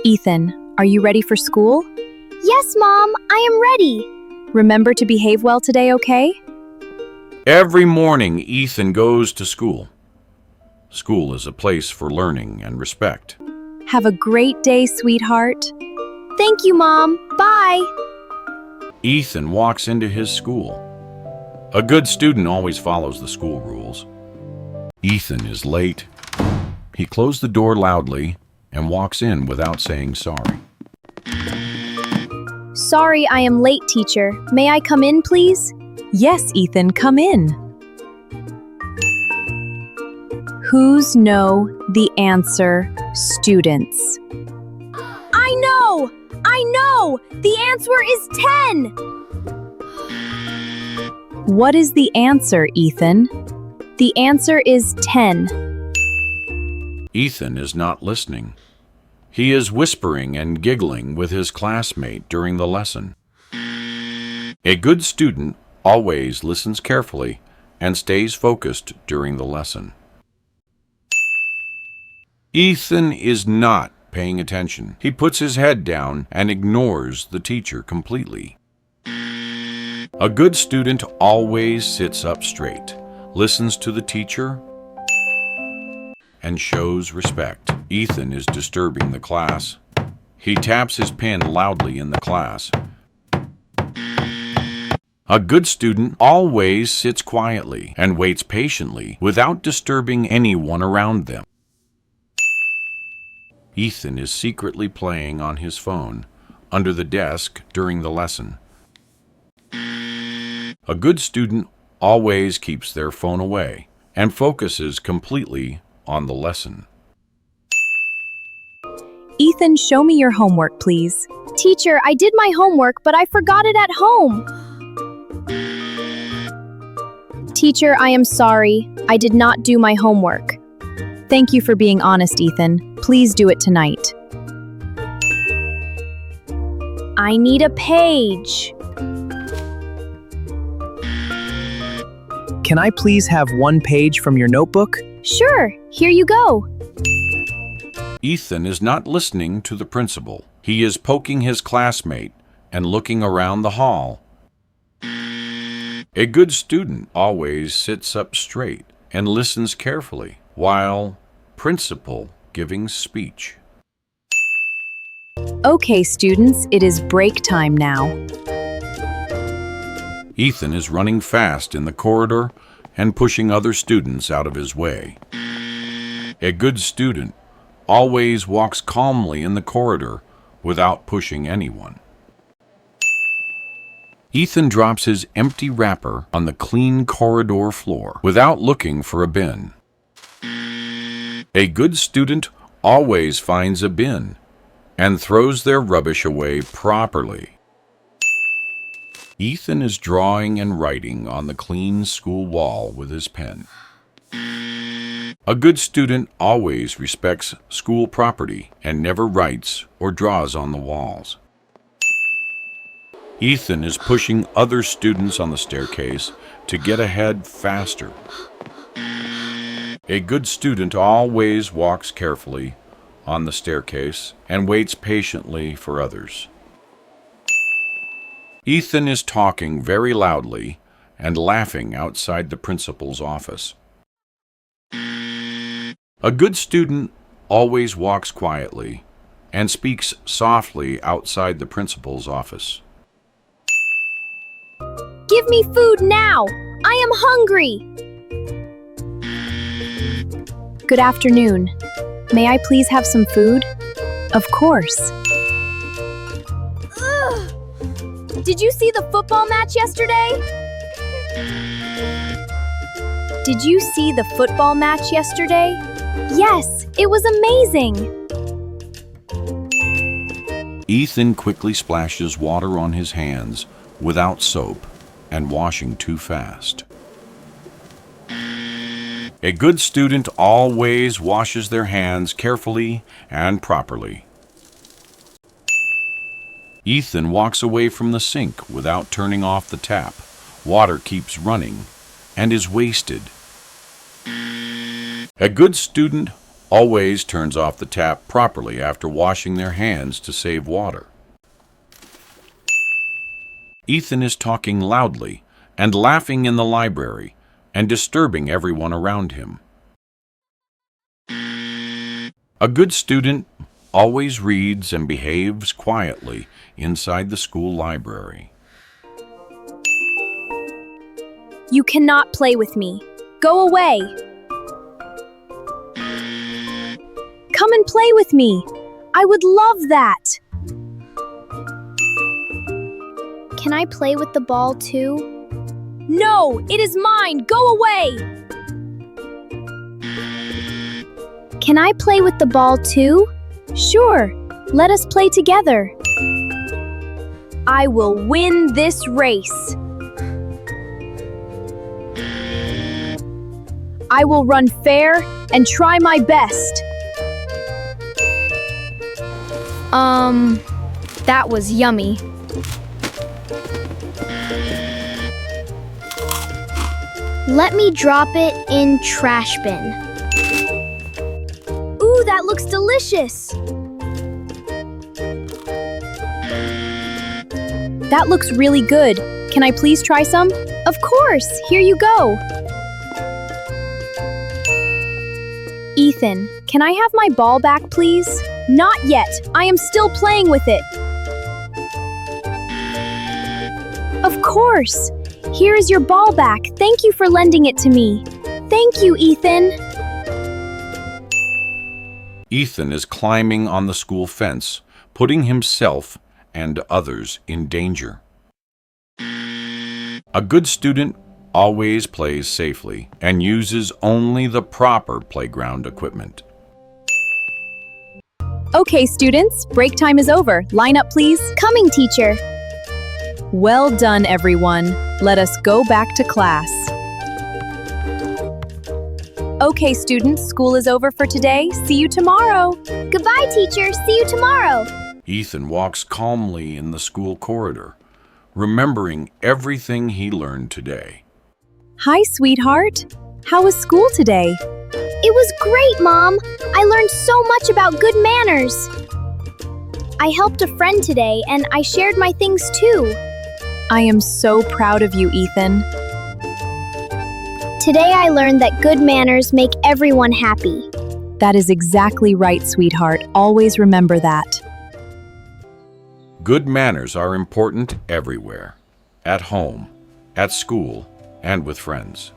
Ethan, are you ready for school? Yes, Mom, I am ready. Remember to behave well today, okay? Every morning, Ethan goes to school. School is a place for learning and respect. Have a great day, sweetheart. Thank you, Mom. Bye. Ethan walks into his school. A good student always follows the school rules. Ethan is late. He closed the door loudly and walks in without saying sorry. Sorry I am late, teacher. May I come in, please? Yes, Ethan, come in. Who's know the answer, students? I know! I know! The answer is 10! What is the answer, Ethan? The answer is 10. Ethan is not listening. He is whispering and giggling with his classmate during the lesson. A good student always listens carefully and stays focused during the lesson. Ethan is not paying attention. He puts his head down and ignores the teacher completely. A good student always sits up straight, listens to the teacher, and shows respect. Ethan is disturbing the class. He taps his pen loudly in the class. A good student always sits quietly and waits patiently without disturbing anyone around them. Ethan is secretly playing on his phone under the desk during the lesson. A good student always keeps their phone away and focuses completely on the lesson. Ethan, show me your homework, please. Teacher, I did my homework, but I forgot it at home. Teacher, I am sorry. I did not do my homework. Thank you for being honest, Ethan. Please do it tonight. I need a page. Can I please have one page from your notebook? Sure, here you go. Ethan is not listening to the principal. He is poking his classmate and looking around the hall. A good student always sits up straight and listens carefully while principal giving speech. Okay, students, it is break time now. Ethan is running fast in the corridor and pushing other students out of his way. A good student always walks calmly in the corridor without pushing anyone. Ethan drops his empty wrapper on the clean corridor floor without looking for a bin. A good student always finds a bin and throws their rubbish away properly. Ethan is drawing and writing on the clean school wall with his pen. A good student always respects school property and never writes or draws on the walls. Ethan is pushing other students on the staircase to get ahead faster. A good student always walks carefully on the staircase and waits patiently for others. Ethan is talking very loudly and laughing outside the principal's office. A good student always walks quietly and speaks softly outside the principal's office. Give me food now! I am hungry! Good afternoon. May I please have some food? Of course. Ugh. Did you see the football match yesterday? Did you see the football match yesterday? Yes, it was amazing! Ethan quickly splashes water on his hands without soap and washing too fast. A good student always washes their hands carefully and properly. Ethan walks away from the sink without turning off the tap. Water keeps running and is wasted. A good student always turns off the tap properly after washing their hands to save water. Ethan is talking loudly and laughing in the library and disturbing everyone around him. A good student always reads and behaves quietly inside the school library. You cannot play with me. Go away. Come and play with me. I would love that. Can I play with the ball too? No, it is mine. Go away. Can I play with the ball too? Sure. Let us play together. I will win this race. I will run fair and try my best. That was yummy. Let me drop it in trash bin. Ooh, that looks delicious. That looks really good. Can I please try some? Of course, here you go. Ethan, can I have my ball back, please? Not yet. I am still playing with it. Of course. Here is your ball back. Thank you for lending it to me. Thank you, Ethan. Ethan is climbing on the school fence, putting himself and others in danger. A good student always plays safely and uses only the proper playground equipment. Okay, students, break time is over. Line up, please. Coming, teacher. Well done, everyone. Let us go back to class. Okay, students, school is over for today. See you tomorrow. Goodbye, teacher. See you tomorrow. Ethan walks calmly in the school corridor, remembering everything he learned today. Hi, sweetheart. How was school today? It was great, Mom. I learned so much about good manners. I helped a friend today, and I shared my things too. I am so proud of you, Ethan. Today I learned that good manners make everyone happy. That is exactly right, sweetheart. Always remember that. Good manners are important everywhere, at home, at school, and with friends.